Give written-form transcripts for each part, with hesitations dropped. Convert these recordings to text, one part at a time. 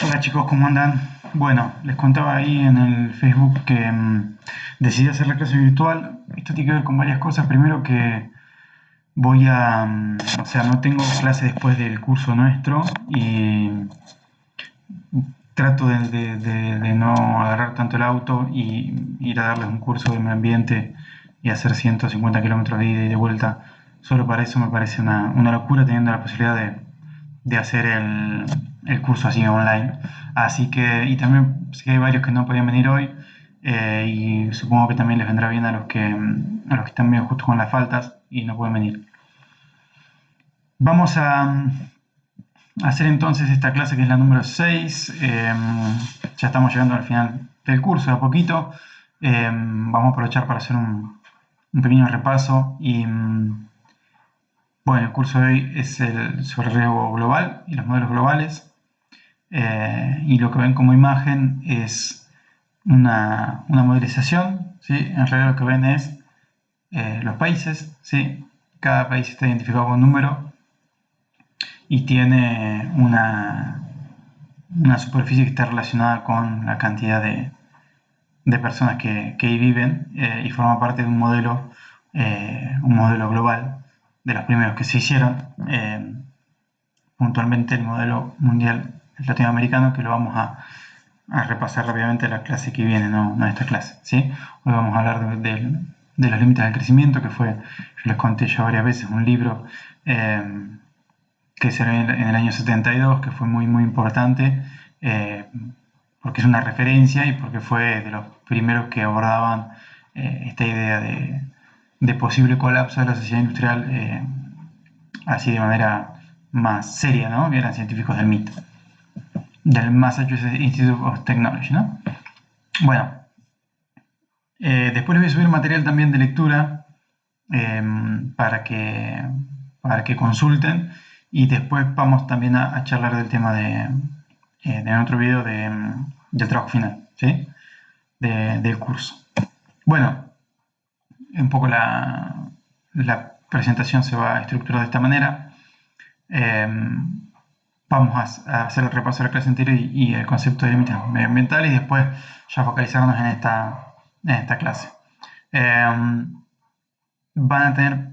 Hola chicos, ¿cómo andan? Bueno, les contaba ahí en el Facebook que decidí hacer la clase virtual. Esto tiene que ver con varias cosas. Primero que voy a, o sea, no tengo clase después del curso nuestro y trato de no agarrar tanto el auto y ir a darles un curso de medio ambiente y hacer 150 kilómetros de ida y de vuelta. Solo para eso me parece una locura teniendo la posibilidad de hacer el curso así online. Así que, y también sé que hay varios que no podían venir hoy, y supongo que también les vendrá bien a los que están medio justo con las faltas y no pueden venir. Vamos a hacer entonces esta clase que es la número 6. Ya estamos llegando al final del curso de a poquito. Vamos a aprovechar para hacer un pequeño repaso y bueno, el curso de hoy es sobre el riesgo global y los modelos globales. Y lo que ven como imagen es una modelización, ¿sí? En realidad lo que ven es los países, ¿sí? Cada país está identificado con un número y tiene una superficie que está relacionada con la cantidad de personas que ahí viven, y forma parte de un modelo global de los primeros que se hicieron, puntualmente el modelo mundial latinoamericano, que lo vamos a repasar rápidamente en la clase que viene, no esta clase, ¿sí? Hoy vamos a hablar de los límites del crecimiento, que fue, yo les conté ya varias veces, un libro que salió en el año 72, que fue muy importante, porque es una referencia y porque fue de los primeros que abordaban esta idea de posible colapso de la sociedad industrial, así de manera más seria, ¿no? Que eran científicos del MIT, del Massachusetts Institute of Technology, ¿no? Bueno, después les voy a subir material también de lectura, eh, para que, para que consulten, y después vamos también a charlar del tema de otro video del trabajo final, ¿sí? Del curso. Bueno, un poco la presentación se va a estructurar de esta manera. Eh, Vamos a hacer el repaso de la clase anterior y el concepto de límites medioambientales, y después ya focalizarnos en esta clase. Van a tener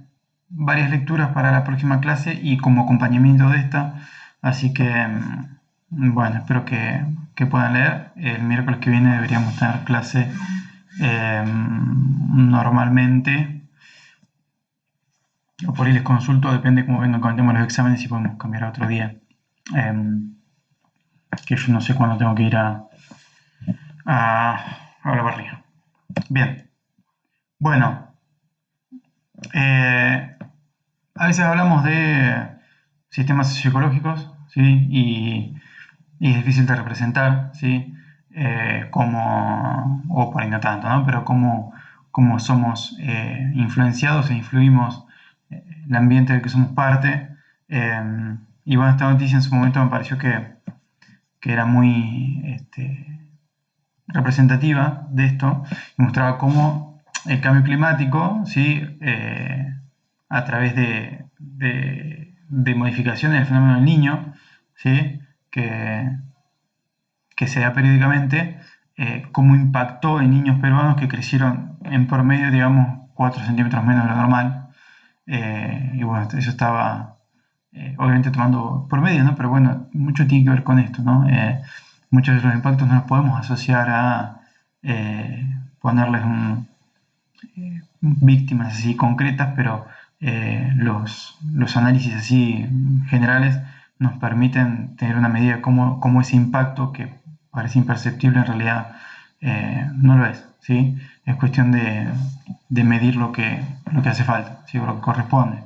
varias lecturas para la próxima clase y como acompañamiento de esta, así que bueno, espero que puedan leer. El miércoles que viene deberíamos tener clase normalmente, o por ahí les consulto, depende cómo vengan con el tema de los exámenes, si podemos cambiar a otro día, que yo no sé cuándo tengo que ir a la barriga. Bien, bueno, a veces hablamos de sistemas socioecológicos, ¿sí? Y es difícil de representar, ¿sí? O por ahí no tanto, ¿no? Pero cómo somos influenciados e influimos el ambiente del que somos parte. Y bueno, esta noticia en su momento me pareció que era muy representativa de esto, y mostraba cómo el cambio climático, ¿sí? A través de modificaciones del fenómeno del niño, ¿sí? que se da periódicamente, cómo impactó en niños peruanos que crecieron en promedio, digamos, 4 centímetros menos de lo normal. Y bueno, eso estaba, obviamente tomando promedio, ¿no? Pero bueno, mucho tiene que ver con esto, ¿no? Muchos de los impactos no los podemos asociar a ponerles víctimas así concretas, pero los análisis así generales nos permiten tener una medida de cómo ese impacto, que parece imperceptible, en realidad no lo es, ¿sí? Es cuestión de medir lo que hace falta, ¿sí? O lo que corresponde.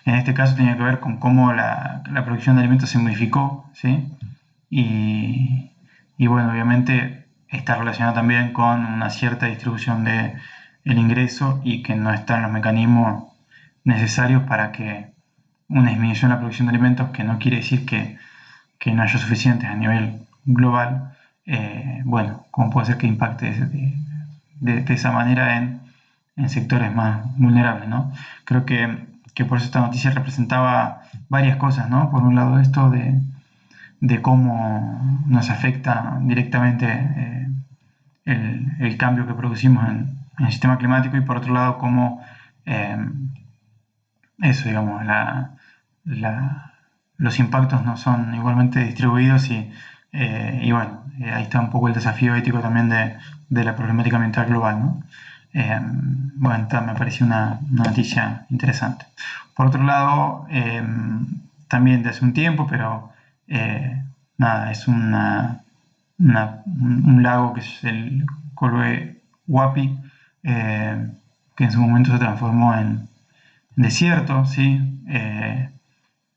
En este caso tenía que ver con cómo la producción de alimentos se modificó, ¿sí? Y, y bueno, obviamente está relacionado también con una cierta distribución del ingreso, y que no están los mecanismos necesarios para que una disminución en la producción de alimentos, que no quiere decir que no haya suficientes a nivel global, bueno, cómo puede ser que impacte de esa manera en sectores más vulnerables, ¿no? Creo que por eso esta noticia representaba varias cosas, ¿no? Por un lado, esto de cómo nos afecta directamente el cambio que producimos en el sistema climático, y por otro lado cómo eso, digamos, los impactos no son igualmente distribuidos, y bueno, ahí está un poco el desafío ético también de la problemática ambiental global, ¿no? Bueno, me pareció una noticia interesante. Por otro lado, también de hace un tiempo, pero nada, es un lago que es el Colue Huapi, que en su momento se transformó en desierto, ¿sí?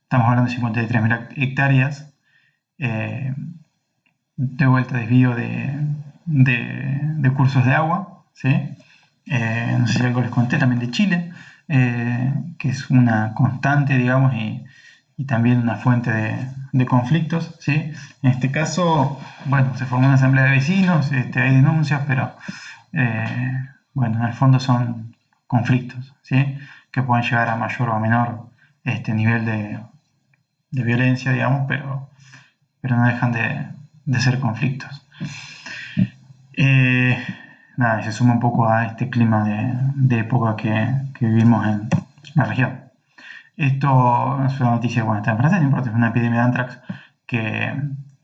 Estamos hablando de 53.000 hectáreas, eh, de vuelta desvío de cursos de agua, ¿sí? No sé si algo les conté también de Chile, que es una constante, digamos, y también una fuente de conflictos, ¿sí? En este caso, bueno, se formó una asamblea de vecinos, hay denuncias, pero bueno, en el fondo son conflictos, ¿sí? Que pueden llegar a mayor o a menor nivel de violencia, digamos, pero no dejan de ser conflictos. Eh, Nada, se suma un poco a este clima de época que vivimos en la región. Esto es una noticia, bueno, está en francés, no importa, es una epidemia de anthrax que,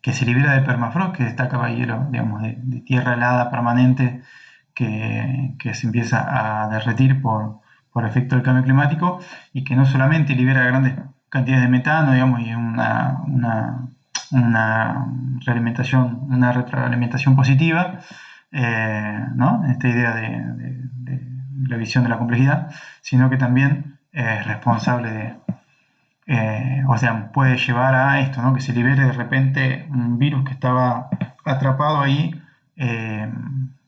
que se libera del permafrost, que destaca hielo, digamos, de tierra helada permanente que se empieza a derretir por efecto del cambio climático, y que no solamente libera grandes cantidades de metano, digamos, y una una retroalimentación positiva, ¿no? Esta idea de la visión de la complejidad, sino que también es responsable o sea, puede llevar a esto, ¿no? Que se libere de repente un virus que estaba atrapado ahí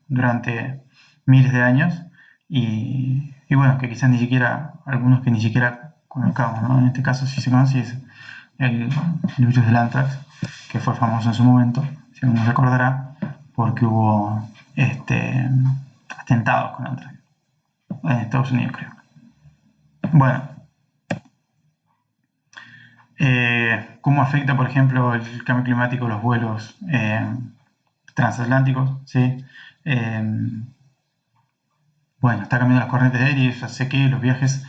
durante miles de años, y bueno, que quizás ni siquiera, algunos que ni siquiera conozcamos, ¿no? En este caso sí se conoce, es el virus del anthrax, que fue famoso en su momento, si uno recordará, porque hubo atentados con anthrax en Estados Unidos, creo. Bueno, cómo afecta, por ejemplo, el cambio climático los vuelos transatlánticos, ¿sí? Bueno, está cambiando las corrientes aéreas, hace que los aviones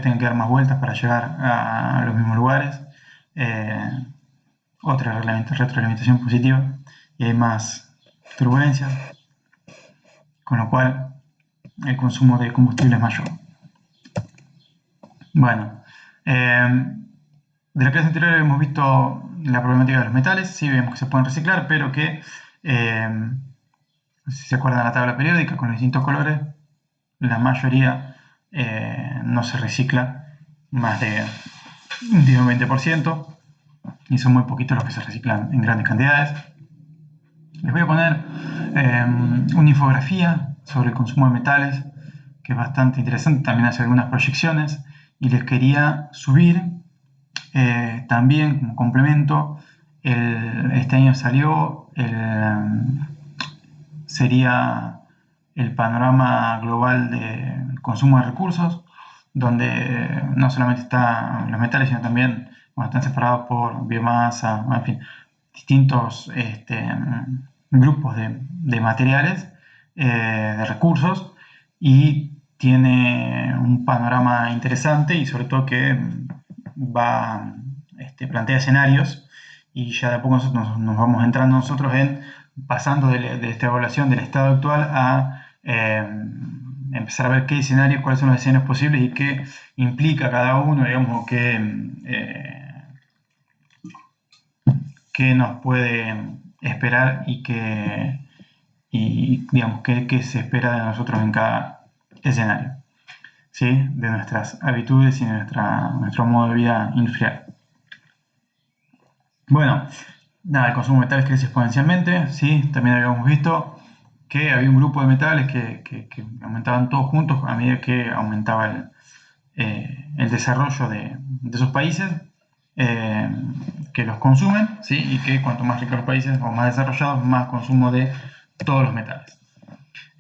tengan que dar más vueltas para llegar a los mismos lugares. Eh, Otra retroalimentación positiva, y hay más turbulencias, con lo cual el consumo de combustible es mayor. Bueno, de la clase anterior hemos visto la problemática de los metales, sí vemos que se pueden reciclar, pero que, no sé si se acuerdan de la tabla periódica con los distintos colores, la mayoría no se recicla, más de un 10 o 20%, y son muy poquitos los que se reciclan en grandes cantidades. Les voy a poner una infografía sobre el consumo de metales, que es bastante interesante, también hace algunas proyecciones, y les quería subir también como complemento, este año salió sería el panorama global del consumo de recursos, donde no solamente están los metales, sino también, bueno, están separados por biomasa, en fin, distintos grupos de materiales, de recursos, y tiene un panorama interesante, y sobre todo que plantea escenarios, y ya de a poco nosotros nos vamos entrando nosotros pasando de esta evaluación del estado actual a empezar a ver qué escenarios, cuáles son los escenarios posibles y qué implica cada uno, digamos, qué nos puede esperar, y digamos, qué se espera de nosotros en cada escenario, ¿sí? De nuestras habitudes y de nuestro modo de vida industrial. Bueno, nada, el consumo de metales crece exponencialmente, ¿sí? También habíamos visto que había un grupo de metales que aumentaban todos juntos a medida que aumentaba el desarrollo de esos países que los consumen, ¿sí? Y que cuanto más ricos los países o más desarrollados, más consumo de todos los metales.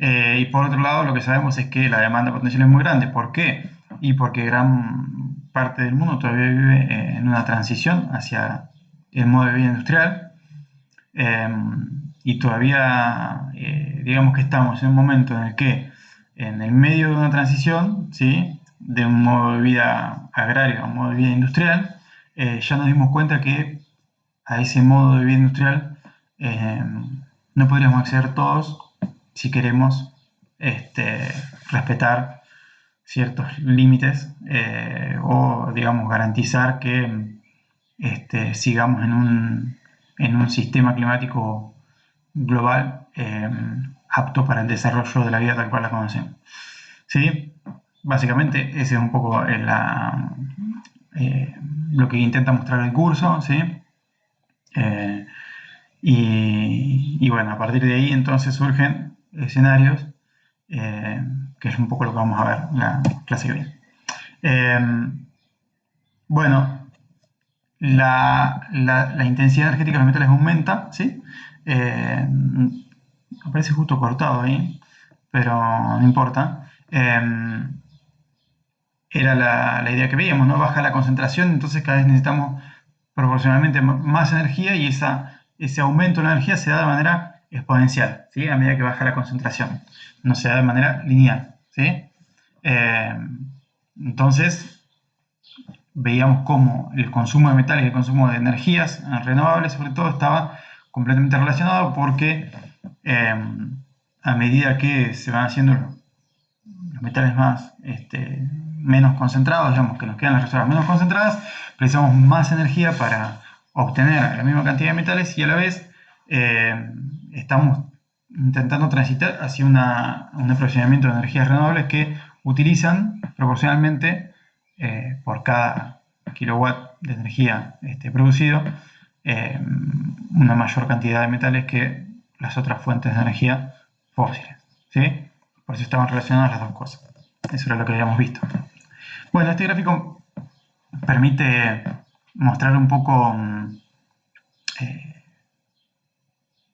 Y por otro lado, lo que sabemos es que la demanda potencial es muy grande. ¿Por qué? Y porque gran parte del mundo todavía vive en una transición hacia el modo de vida industrial, y todavía digamos que estamos en un momento en el que en el medio de una transición, ¿sí? De un modo de vida agrario a un modo de vida industrial, ya nos dimos cuenta que a ese modo de vida industrial eh, no podríamos acceder todos si queremos respetar ciertos límites, o, digamos, garantizar que sigamos en un sistema climático global apto para el desarrollo de la vida tal cual la conocemos. ¿Sí? Básicamente ese es un poco eh, lo que intenta mostrar el curso, ¿sí? Eh, y bueno, a partir de ahí entonces surgen escenarios, eh, que es un poco lo que vamos a ver en la clase que viene. Bueno, la intensidad energética de los metales aumenta, ¿sí? Aparece justo cortado ahí, pero no importa. Era la idea que veíamos, ¿no? Baja la concentración, entonces cada vez necesitamos proporcionalmente más energía y ese aumento de la energía se da de manera exponencial, ¿sí? A medida que baja la concentración, no se da de manera lineal, ¿sí? Eh, entonces, veíamos cómo el consumo de metales y el consumo de energías renovables, sobre todo, estaba completamente relacionado porque a medida que se van haciendo los metales menos concentrados, digamos que nos quedan las reservas menos concentradas, precisamos más energía para obtener la misma cantidad de metales y a la vez estamos intentando transitar hacia un aprovisionamiento de energías renovables que utilizan proporcionalmente, por cada kilowatt de energía producido, una mayor cantidad de metales que las otras fuentes de energía fósiles, ¿sí? Por eso estaban relacionadas las dos cosas. Eso era lo que habíamos visto. Bueno, este gráfico permite mostrar un poco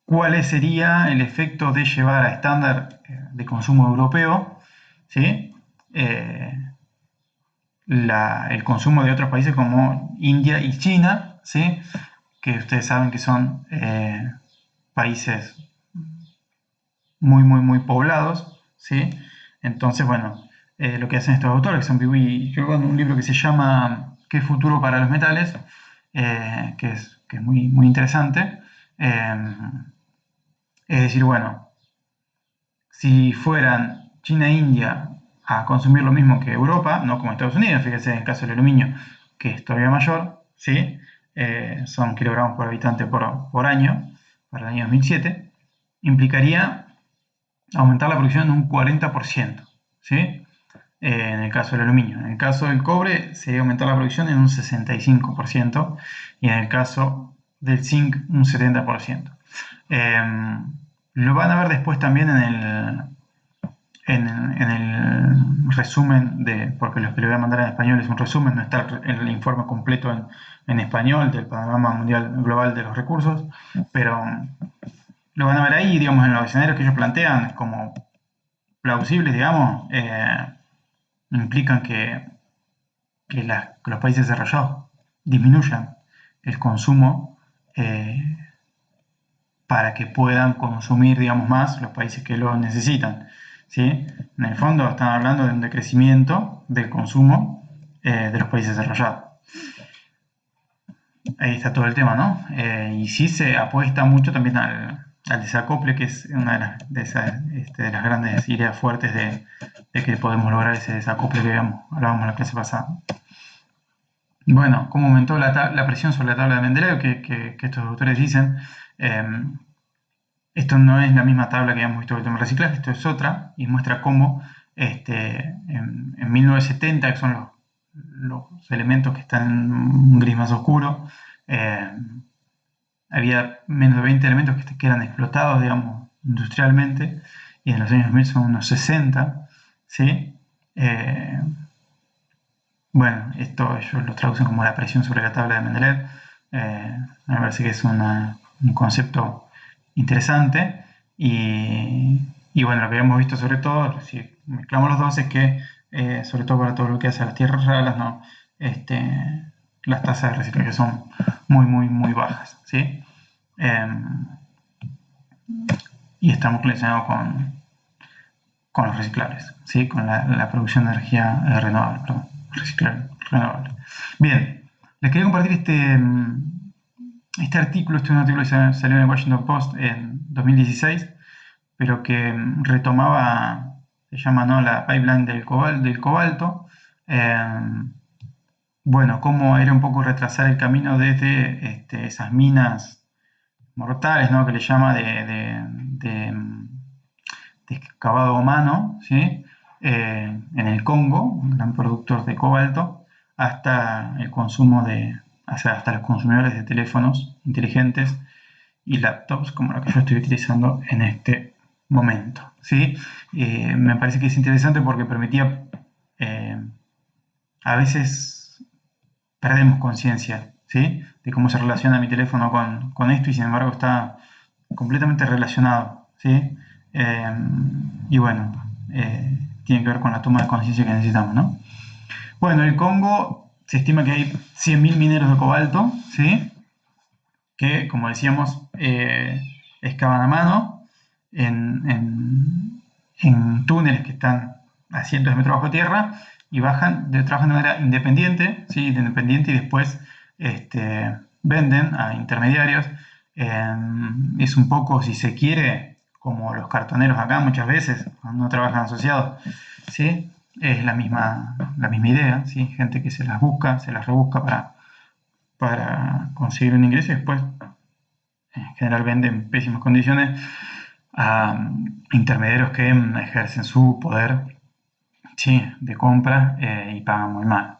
cuál sería el efecto de llevar a estándar de consumo europeo, ¿sí? El consumo de otros países como India y China, ¿sí? Que ustedes saben que son países muy, muy, muy poblados, ¿sí? Entonces, bueno, lo que hacen estos autores, que son Piwi y Jordan, un libro que se llama ¿Qué futuro para los metales? Que es muy, muy interesante. Es decir, bueno, si fueran China e India a consumir lo mismo que Europa, no como Estados Unidos, fíjense en el caso del aluminio, que es todavía mayor, ¿sí? Son kilogramos por habitante por año, para el año 2007, implicaría aumentar la producción en un 40%, ¿sí? En el caso del aluminio. En el caso del cobre sería aumentar la producción en un 65% y en el caso del zinc un 70%. Lo van a ver después también en el resumen porque lo que le voy a mandar en español es un resumen, no está el informe completo en español del panorama mundial global de los recursos, pero lo van a ver ahí, digamos, en los escenarios que ellos plantean como plausibles, digamos, implican que los países desarrollados disminuyan el consumo, para que puedan consumir, digamos, más los países que lo necesitan, ¿sí? En el fondo están hablando de un decrecimiento del consumo de los países desarrollados. Ahí está todo el tema, ¿no? Y sí se apuesta mucho también al desacople, que es una de las grandes ideas fuertes de que podemos lograr ese desacople que hablábamos en la clase pasada. Bueno, cómo aumentó la presión sobre la tabla de Mendeleev, que estos autores dicen. Esto no es la misma tabla que habíamos visto del tema reciclaje, esto es otra, y muestra cómo en 1970, que son los elementos que están en un gris más oscuro, había menos de 20 elementos que eran explotados, digamos, industrialmente, y en los años 2000 son unos 60, ¿sí? Bueno, esto ellos lo traducen como la presión sobre la tabla de Mendeleev. Me parece que es un concepto interesante. Y bueno, lo que hemos visto sobre todo, si mezclamos los dos, es que sobre todo para todo lo que hace a las tierras raras, ¿no? las tasas de reciclaje son muy bajas, ¿sí? Y está muy relacionado con los reciclables, ¿sí? Con la producción de energía renovable, perdón, reciclable, renovable. Bien, les quería compartir este artículo. Este es un artículo que salió en el Washington Post en 2016, pero que retomaba, se llama, ¿no?, la pipeline del cobalto. Bueno, cómo era un poco retrasar el camino desde esas minas mortales, ¿no?, que le llama de excavado a mano, ¿sí? En el Congo, un gran productor de cobalto, hasta el consumo hasta los consumidores de teléfonos inteligentes y laptops, como la que yo estoy utilizando en este momento, ¿sí? Me parece que es interesante porque permitía, a veces perdemos conciencia, ¿sí?, de cómo se relaciona mi teléfono con esto, y sin embargo está completamente relacionado, ¿sí? Y bueno, tiene que ver con la toma de conciencia que necesitamos, ¿no? Bueno, en el Congo se estima que hay 100.000 mineros de cobalto, ¿sí?, que, como decíamos, excavan a mano en túneles que están a cientos de metros bajo tierra, y trabajan de manera independiente, ¿sí?, y después venden a intermediarios. Es un poco, si se quiere, como los cartoneros acá muchas veces, cuando no trabajan asociados, ¿sí? Es la misma idea, ¿sí? Gente que se las rebusca para conseguir un ingreso, y después en general venden en pésimas condiciones a intermediarios que ejercen su poder, sí, de compra, y pagan muy mal.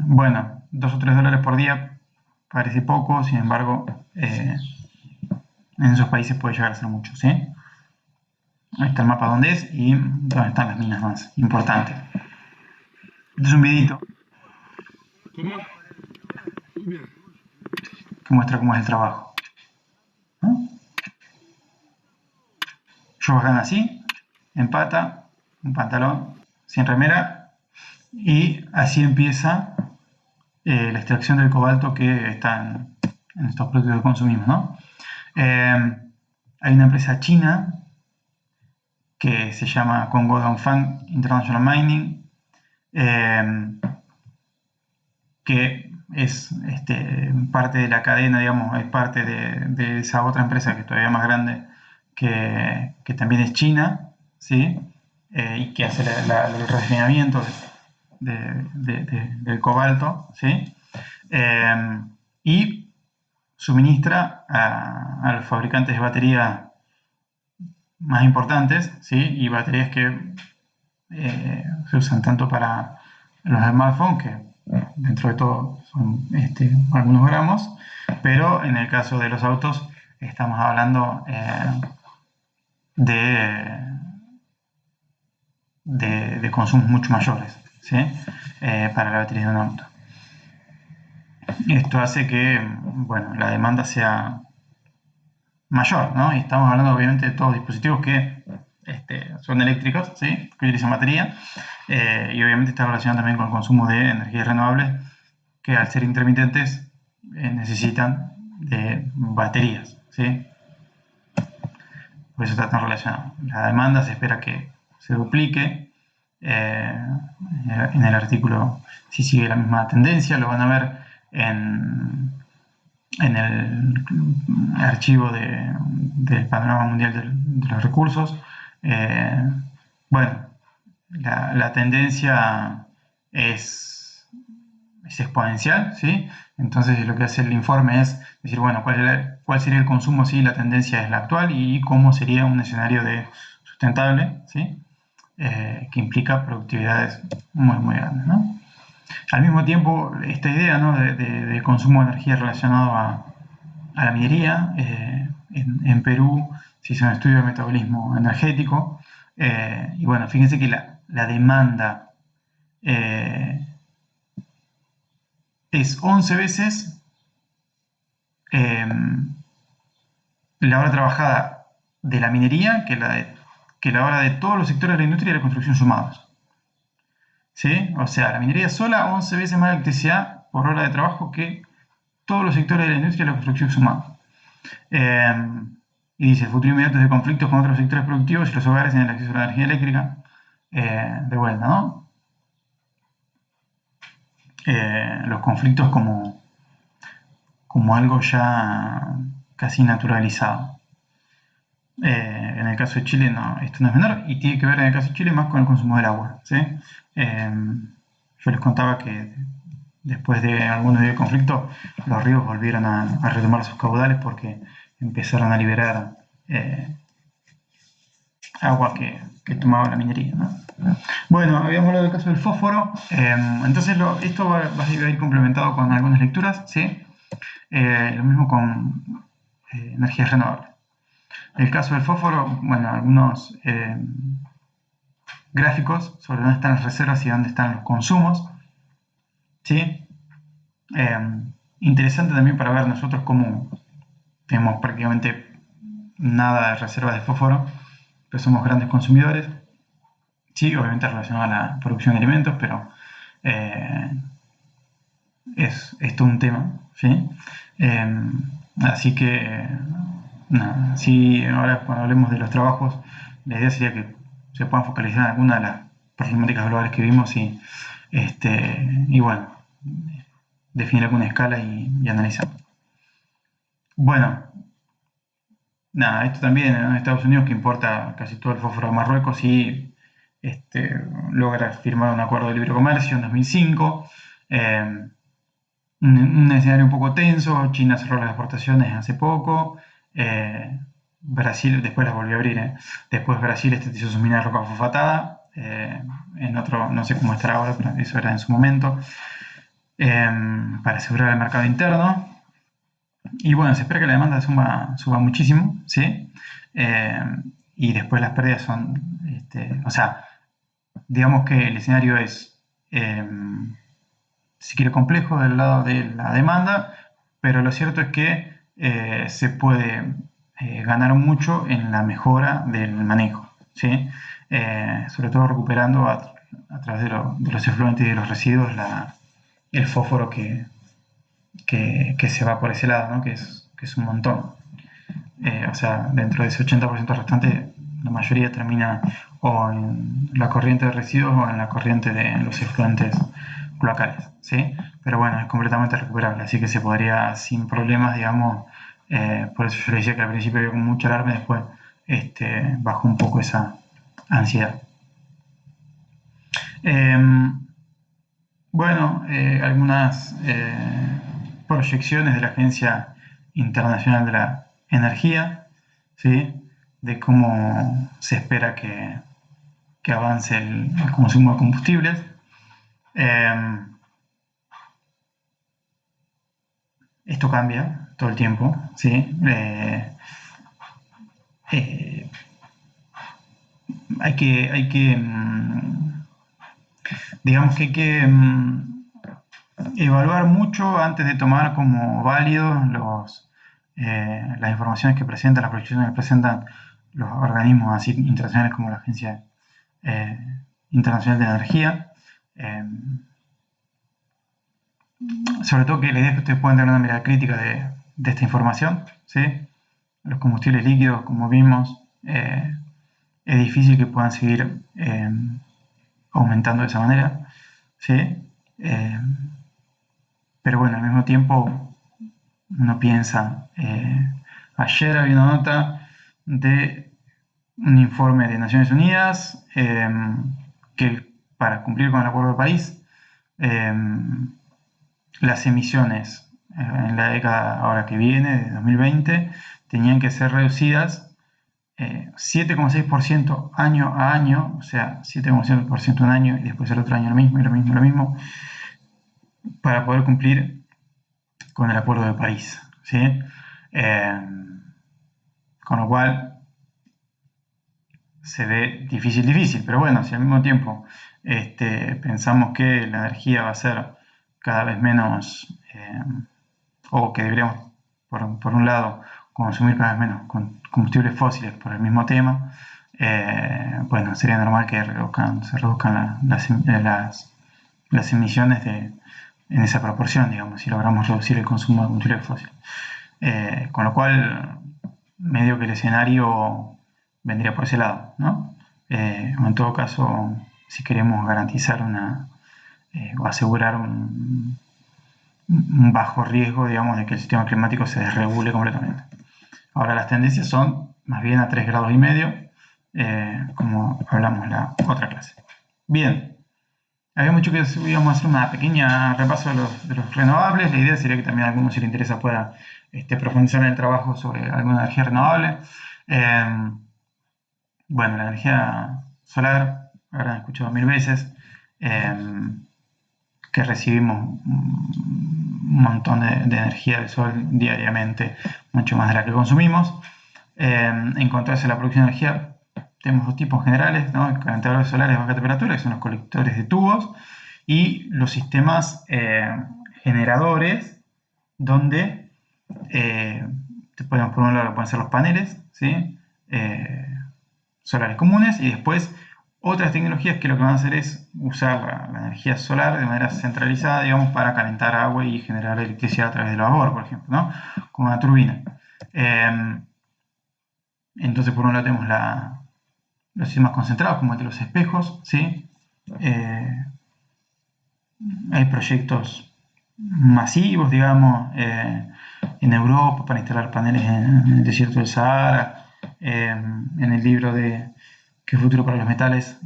Bueno, $2 o $3 por día parece poco, sin embargo, en esos países puede llegar a ser mucho, ¿sí? Ahí está el mapa donde es y donde están las minas más importantes. Este es un videito que muestra cómo es el trabajo, ¿no? Ellos bajan así, en pata, un pantalón, sin remera, y así empieza la extracción del cobalto que está en estos productos que consumimos, ¿no? Hay una empresa china que se llama Congo Dongfang International Mining, que es parte de la cadena, digamos, es parte de esa otra empresa que es todavía más grande, que también es china, ¿sí? Y que hace el refinamiento del cobalto, ¿sí? Y suministra a los fabricantes de baterías más importantes, ¿sí? Y baterías que se usan tanto para los smartphones, que dentro de todo son algunos gramos, pero en el caso de los autos estamos hablando de consumos mucho mayores, ¿sí? Para la batería de un auto. Esto hace que, bueno, la demanda sea mayor, ¿no? Y estamos hablando obviamente de todos dispositivos que son eléctricos, ¿sí?, que utilizan batería, y obviamente está relacionado también con el consumo de energías renovables, que al ser intermitentes necesitan de baterías, ¿sí? Por eso está tan relacionado. La demanda se espera que se duplique. En el artículo, si sigue la misma tendencia, lo van a ver en el archivo del panorama mundial de los recursos. Bueno, la tendencia es exponencial, ¿sí? Entonces lo que hace el informe es decir, bueno, cuál sería el consumo si la tendencia es la actual, y cómo sería un escenario sustentable, ¿sí? Que implica productividades muy grandes, ¿no? Al mismo tiempo, esta idea, ¿no?, de consumo de energía relacionado a la minería, en Perú se hizo un estudio de metabolismo energético, y bueno, fíjense que la demanda es 11 veces la hora trabajada de la minería que la hora de todos los sectores de la industria y de la construcción sumados, ¿sí? O sea, la minería sola 11 veces más electricidad por hora de trabajo que todos los sectores de la industria de la construcción sumados. Y dice, el futuro inmediato es de conflictos con otros sectores productivos y los hogares en el acceso a la energía eléctrica. De vuelta, ¿no? Los conflictos como algo ya casi naturalizado. En el caso de Chile, no, esto no es menor y tiene que ver en el caso de Chile más con el consumo del agua. ¿Sí? Yo les contaba que después de algunos días de conflicto, los ríos volvieron a retomar sus caudales porque empezaron a liberar agua que tomaba la minería, ¿no? Bueno, habíamos hablado del caso del fósforo, entonces esto va a ir complementado con algunas lecturas, ¿sí? Lo mismo con energías renovables. El caso del fósforo, bueno, algunos gráficos sobre dónde están las reservas y dónde están los consumos, ¿sí? Interesante también para ver nosotros cómo tenemos prácticamente nada de reservas de fósforo, pero somos grandes consumidores. Sí, obviamente relacionado a la producción de alimentos, pero es todo un tema, ¿sí? Así que, nada, sí, ahora cuando hablemos de los trabajos, la idea sería que se puedan focalizar en alguna de las problemáticas globales que vimos y bueno, definir alguna escala y analizar. Bueno, nada, esto también en Estados Unidos, que importa casi todo el fósforo de Marruecos y logra firmar un acuerdo de libre comercio en 2005. Un escenario un poco tenso. China cerró las exportaciones hace poco. Brasil después las volvió a abrir. Después Brasil estatizó sus minas de roca fosfatada. En otro, no sé cómo estará ahora, pero eso era en su momento. Para asegurar el mercado interno. Y bueno, se espera que la demanda suba muchísimo, ¿sí? Y después las pérdidas son, o sea, digamos que el escenario es, si quiere, complejo del lado de la demanda, pero lo cierto es que se puede ganar mucho en la mejora del manejo, ¿sí? Sobre todo recuperando a través de los efluentes y de los residuos el fósforo que se va por ese lado, ¿no? que es un montón. O sea, dentro de ese 80% restante, la mayoría termina o en la corriente de residuos o en la corriente de los efluentes cloacales, ¿sí? Pero bueno, es completamente recuperable, así que se podría sin problemas, digamos, por eso yo le decía que al principio había como mucho alarme, después bajó un poco esa ansiedad. Bueno, algunas proyecciones de la Agencia Internacional de la Energía, ¿sí? De cómo se espera que avance el consumo de combustibles. Esto cambia todo el tiempo, ¿sí? Hay que digamos que hay que evaluar mucho antes de tomar como válidos las informaciones que presentan, las proyecciones que presentan los organismos así internacionales como la Agencia Internacional de Energía. Sobre todo que la idea es que ustedes puedan tener una mirada crítica de esta información, ¿sí? Los combustibles líquidos, como vimos, es difícil que puedan seguir aumentando de esa manera, ¿sí? Pero bueno, al mismo tiempo uno piensa, ayer había una nota de un informe de Naciones Unidas que para cumplir con el Acuerdo de París, las emisiones en la década ahora que viene, de 2020, tenían que ser reducidas 7,6% año a año, o sea, 7,6% un año y después el otro año lo mismo y lo mismo, lo mismo, para poder cumplir con el Acuerdo de París, ¿sí? Con lo cual se ve difícil, pero bueno, si al mismo tiempo pensamos que la energía va a ser cada vez menos, o que deberíamos, por un lado, consumir cada vez menos combustibles fósiles por el mismo tema, bueno, sería normal que se reduzcan las emisiones en esa proporción, digamos, si logramos reducir el consumo de combustible fósil. Con lo cual, medio que el escenario vendría por ese lado, ¿no? En todo caso, si queremos garantizar o asegurar un bajo riesgo, digamos, de que el sistema climático se desregule completamente. Ahora las tendencias son más bien a 3,5 grados, como hablamos en la otra clase. Bien, habíamos dicho que íbamos a hacer una pequeña repaso de los renovables. La idea sería que también a algunos, si les interesa, pueda profundizar en el trabajo sobre alguna energía renovable. Bueno, la energía solar, habrán escuchado 1000 veces, que recibimos un montón de energía del sol diariamente, mucho más de la que consumimos. En cuanto a la producción de energía, tenemos dos tipos generales, ¿no? Calentadores solares de baja temperatura, que son los colectores de tubos, y los sistemas generadores, donde podemos, por un lado, pueden ser los paneles, ¿sí? Solares comunes, y después otras tecnologías que lo que van a hacer es usar la energía solar de manera centralizada, digamos, para calentar agua y generar electricidad a través del vapor, por ejemplo, ¿no? Como una turbina. Entonces, por un lado tenemos los sistemas concentrados, como el de los espejos, ¿sí? Hay proyectos masivos, digamos, en Europa para instalar paneles en el desierto del Sahara. En el libro de ¿Qué futuro para los metales?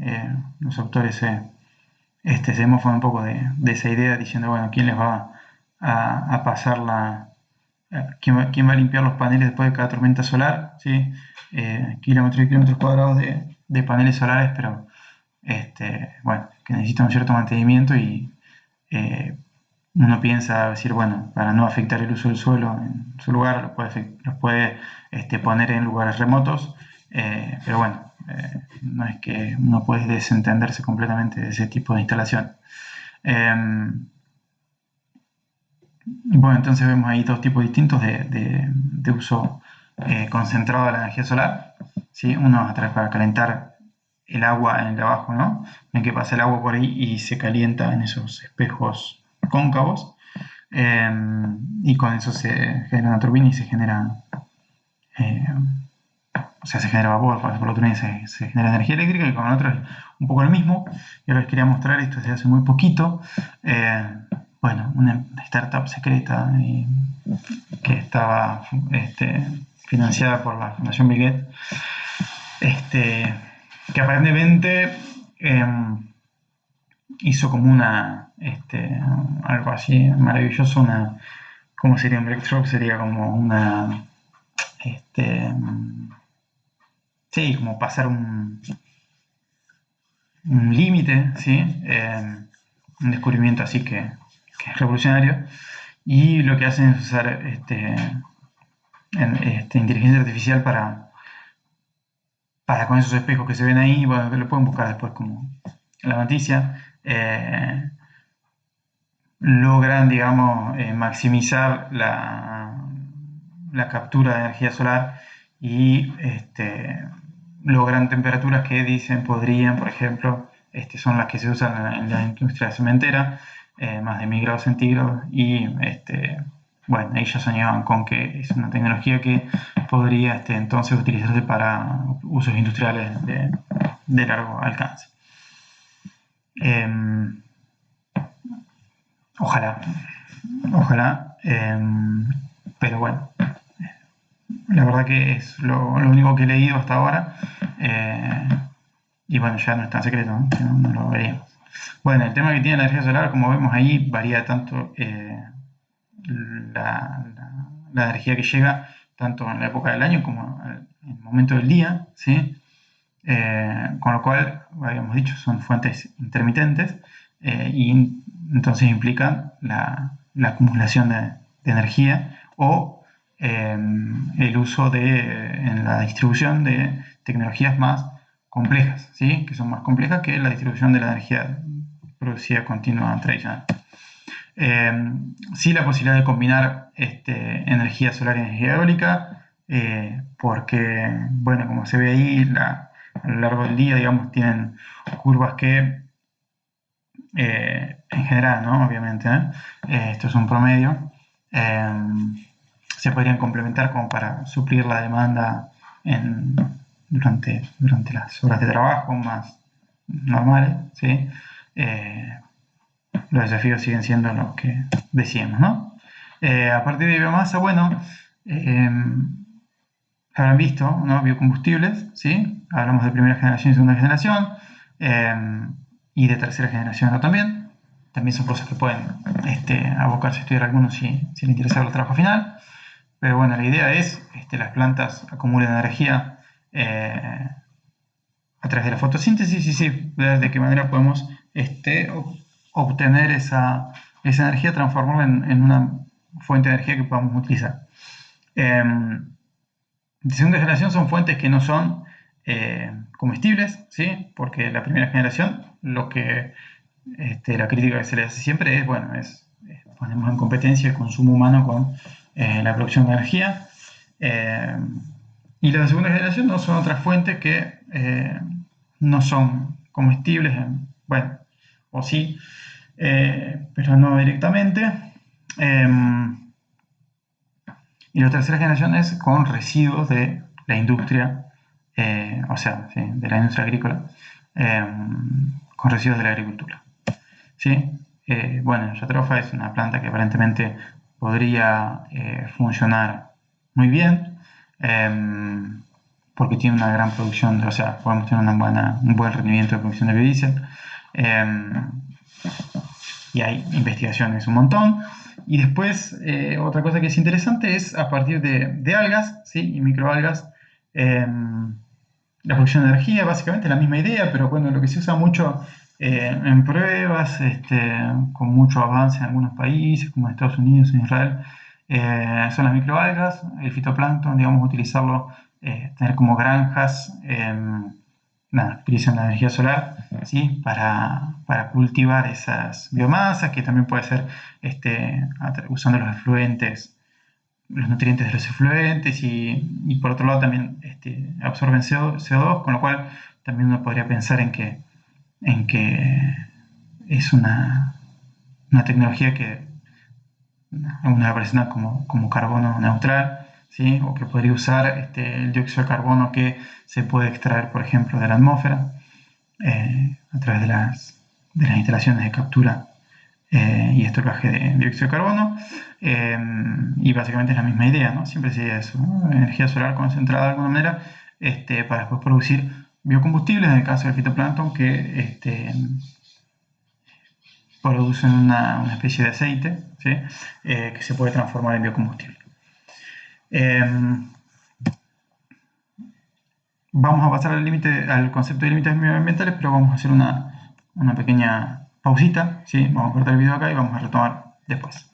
Los autores se mofan un poco de esa idea, diciendo, bueno, ¿quién les va a pasar quién va a limpiar los paneles después de cada tormenta solar? ¿Sí? Kilómetros y kilómetros cuadrados de paneles solares, pero bueno, que necesitan un cierto mantenimiento y uno piensa decir, bueno, para no afectar el uso del suelo en su lugar, los puede poner en lugares remotos, pero bueno, no es que uno puede desentenderse completamente de ese tipo de instalación. Bueno, entonces vemos ahí dos tipos distintos de uso concentrado de la energía solar, ¿sí? Uno para calentar el agua en el de abajo, ¿no? Ven que pasa el agua por ahí y se calienta en esos espejos cóncavos, y con eso se genera una turbina y se genera, o sea, se genera vapor, por la turbina se genera energía eléctrica, y con el otro es un poco lo mismo. Yo les quería mostrar esto desde hace muy poquito. Bueno, una startup secreta que estaba financiada por la Fundación Bill Gates, que aparentemente hizo como algo así maravilloso, ¿cómo sería un breakthrough? Sería como sí, como pasar un límite, ¿sí? Un descubrimiento así que es revolucionario, y lo que hacen es usar inteligencia artificial para con esos espejos que se ven ahí, bueno, que lo pueden buscar después como la noticia, logran, digamos, maximizar la captura de energía solar y logran temperaturas que dicen podrían, por ejemplo, son las que se usan en la industria cementera, más de 1000 grados centígrados, y bueno, ellos soñaban con que es una tecnología que podría entonces utilizarse para usos industriales de largo alcance. Ojalá, ojalá, pero bueno, la verdad que es lo único que he leído hasta ahora, y bueno, ya no es tan secreto, ¿no? Si no, no lo veríamos. Bueno, el tema que tiene la energía solar, como vemos ahí, varía tanto la energía que llega, tanto en la época del año como en el momento del día, ¿sí? Con lo cual, habíamos dicho, son fuentes intermitentes, y entonces implican la acumulación de energía o el uso en la distribución de tecnologías más complejas, ¿sí? Que son más complejas que la distribución de la energía producida continua tradicional. Sí, la posibilidad de combinar energía solar y energía eólica, porque, bueno, como se ve ahí, a lo largo del día, digamos, tienen curvas que en general, ¿no? Obviamente, ¿eh? Esto es un promedio. Se podrían complementar como para suplir la demanda durante las horas de trabajo más normales, ¿sí? Los desafíos siguen siendo los que decíamos, ¿no? A partir de biomasa, bueno, habrán visto, ¿no? Biocombustibles, ¿sí? Hablamos de primera generación y segunda generación, y de tercera generación ¿no? También. También son cosas que pueden abocarse a estudiar algunos si les interesa el trabajo final. Pero bueno, la idea es las plantas acumulan energía a través de la fotosíntesis y sí, ver de qué manera podemos obtener esa energía, transformarla en una fuente de energía que podamos utilizar. De segunda generación son fuentes que no son comestibles, ¿sí? Porque la primera generación, la crítica que se le hace siempre es, bueno, ponemos en competencia el consumo humano con la producción de energía. Y la segunda generación no son otras fuentes que no son comestibles, bueno, o sí, pero no directamente. Y la tercera generación es con residuos de la industria, o sea, sí, de la industria agrícola, eh, con residuos de la agricultura. ¿Sí? Bueno, Jatropha es una planta que aparentemente podría funcionar muy bien, porque tiene una gran producción, o sea, podemos tener un buen rendimiento de producción de biodiesel. Y hay investigaciones un montón. Y después, otra cosa que es interesante es a partir de algas, ¿sí? Y microalgas, la producción de energía, básicamente la misma idea, pero bueno, lo que se usa mucho en pruebas, con mucho avance en algunos países, como en Estados Unidos, en Israel, son las microalgas, el fitoplancton, digamos, utilizarlo, tener como granjas, utilizan la energía solar, ¿sí? Para cultivar esas biomasas, que también puede ser usando los efluentes, los nutrientes de los efluentes y por otro lado también absorben CO2, con lo cual también uno podría pensar en que es una tecnología que algunos la presentan como carbono neutral, ¿sí? O que podría usar el dióxido de carbono que se puede extraer, por ejemplo, de la atmósfera a través de las instalaciones de captura y estocaje de dióxido de carbono. Y básicamente es la misma idea, ¿no? Siempre sería eso, ¿no? Energía solar concentrada de alguna manera para después producir biocombustibles, en el caso del fitoplancton, que producen una especie de aceite, ¿sí? Que se puede transformar en biocombustible. Vamos a pasar al concepto de límites medioambientales, pero vamos a hacer una pequeña pausita, ¿sí? Vamos a cortar el video acá y vamos a retomar después.